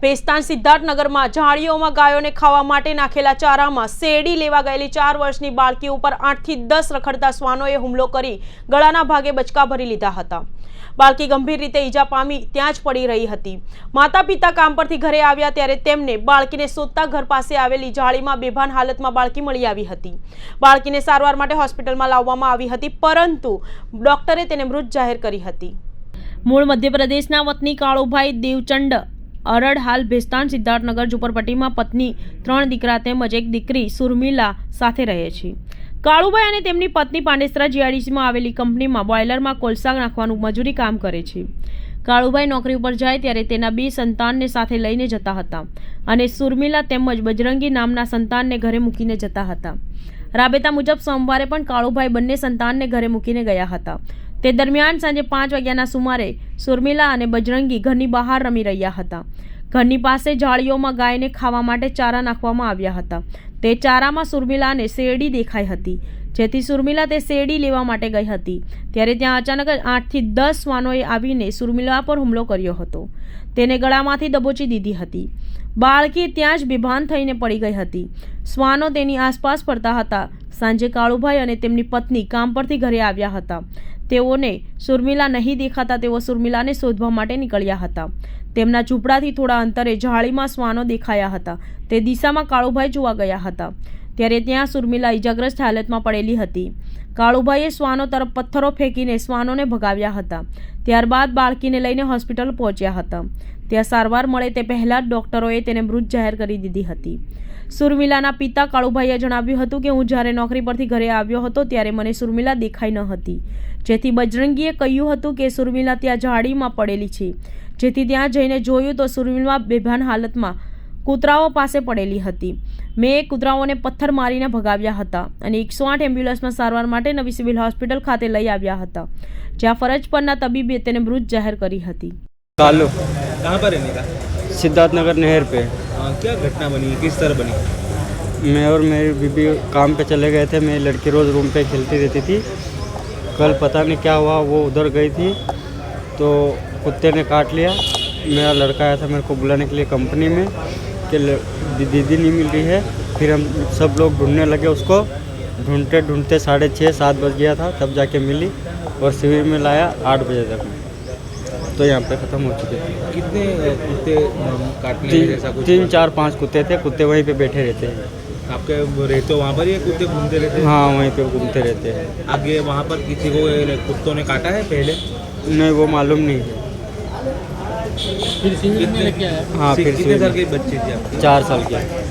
ભેસ્તાન સિદ્ધાર્થનગરમાં ઝાડીઓમાં ગાયોને ખાવા માટે નાખેલા ચારામાં શેરડી લેવા ગયેલી 4 વર્ષની બાળકી ઉપર 8 થી 10 રખડતા શ્વાનોએ હુમલો કરી ગળાના ભાગે બચકા ભરી લીધા હતા। બાળકી ગંભીર રીતે ઈજા પામી ત્યાં જ પડી રહી હતી। માતા પિતા કામ પરથી ઘરે આવ્યા ત્યારે તેમને બાળકીને શોધતા ઘર પાસે આવેલી ઝાડીમાં બેભાન હાલતમાં બાળકી મળી આવી હતી। બાળકીને સારવાર માટે હોસ્પિટલમાં લાવવામાં આવી હતી, પરંતુ ડોક્ટરે તેને મૃત જાહેર કરી હતી। મૂળ મધ્યપ્રદેશના વતની કાળુભાઈ દેવચંડ અરડ હાલ ભેસ્તાન સિદ્ધાર્થનગર ઝુંપડપટ્ટીમાં પત્ની 3 દીકરા તેમજ એક દીકરી સુરમીલા સાથે રહે છે। કાળુભાઈ અને તેમની પત્ની પાંડેસરા જીઆઈડીસીમાં આવેલી કંપનીમાં બોઇલરમાં કોલસા નાખવાનું મજૂરી કામ કરે છે। કાળુભાઈ નોકરી ઉપર જાય ત્યારે તેના 2 સંતાનને સાથે લઈને જતા હતા અને સુરમીલા તેમજ બજરંગી નામના સંતાનને ઘરે મૂકીને જતા હતા। રાબેતા મુજબ સોમવારે પણ કાળુભાઈ બંને સંતાનને ઘરે મૂકીને ગયા હતા। તે દરમિયાન સાંજે 5 વાગ્યાના સુમારે સુરમીલા અને બજરંગી ઘરની બહાર રમી રહ્યા હતા। ઘરની પાસે ઝાડીઓમાં ગાયને ખાવા માટે ચારા નાખવામાં આવ્યા હતા। તે ચારામાં સુરમીલાને શેરડી દેખાઈ હતી, જેથી સુરમીલા તે શેરડી લેવા માટે ગઈ હતી ત્યારે ત્યાં અચાનક જ 8 થી 10 શ્વાનોએ આવીને સુરમીલા પર હુમલો કર્યો હતો। તેને ગળામાંથી દબોચી દીધી હતી। બાળકી ત્યાં જ બેભાન થઈને પડી ગઈ હતી। શ્વાનો તેની આસપાસ ફરતા હતા। સાંજે કાળુભાઈ અને તેમની પત્ની કામ પરથી ઘરે આવ્યા હતા। તેઓને સુરમીલા નહીં દેખાતા તેઓ સુરમીલાને શોધવા માટે નીકળ્યા હતા। તેમના ઝૂંપડાથી થોડા અંતરે ઝાડીમાં શ્વાનો દેખાયા હતા। તે દિશામાં કાળુભાઈ જોવા ગયા હતા ત્યારે ત્યાં સુરમીલા ઈજાગ્રસ્ત હાલતમાં પડેલી હતી। કાળુભાઈએ શ્વાનો તરફ પથ્થરો ફેંકીને શ્વાનોને ભગાવ્યા હતા। ત્યારબાદ બાળકીને લઈને હોસ્પિટલ પહોંચ્યા હતા। ત્યાં સારવાર મળે તે પહેલાં જ ડોક્ટરોએ તેને મૃત જાહેર કરી દીધી હતી। સુરમીલાના પિતા કાળુભાઈએ જણાવ્યું હતું કે હું જ્યારે નોકરી પરથી ઘરે આવ્યો હતો ત્યારે મને સુરમીલા દેખાઈ ન હતી, જેથી બજરંગીએ કહ્યું હતું કે સુરમીલા ત્યાં ઝાડીમાં પડેલી છે। જેથી ત્યાં જઈને જોયું તો સુરમીલા બેભાન હાલતમાં કૂતરાઓ પાસે પડેલી હતી। મેં કૂતરાઓને પથ્થર મારીને ભગાવ્યા હતા અને 108 એમ્બ્યુલન્સમાં સારવાર માટે નવી સિવિલ હોસ્પિટલ ખાતે લઈ આવ્યા હતા, જ્યાં ફરજ પરના તબીબે તેને મૃત જાહેર કરી હતી। कालू कहाँ पर रहने का? सिद्धार्थनगर नहर पे। क्या घटना बनी, किस तरह बनी? मैं और मेरी बीबी काम पे चले गए थे। मेरी लड़की रोज़ रूम पे खेलती रहती थी। कल पता नहीं क्या हुआ, वो उधर गई थी तो कुत्ते ने काट लिया। मेरा लड़का आया था मेरे को बुलाने के लिए कंपनी में कि दीदी नहीं मिल रही है। फिर हम सब लोग ढूंढने लगे उसको। ढूंढते ढूंढते 6:30-7 बज गया था, तब जाके मिली और शिविर में लाया 8 बजे तक में, तो यहाँ पे ख़त्म हो चुके थे। कितने कुत्ते काटने में जैसा कुछ? 3, 4, 5 कुत्ते थे। कुत्ते वहीं पे बैठे रहते हैं। आपके रहते हो वहाँ पर, ये कुत्ते घूमते रहते हैं? हाँ, वहीं पे घूमते रहते हैं। आगे वहाँ पर किसी को कुत्तों ने काटा है पहले? नहीं, वो मालूम नहीं है। फिर शिविर में लेके आया? हाँ, फिर कितने साल की बच्ची थी आपकी? 4 साल की।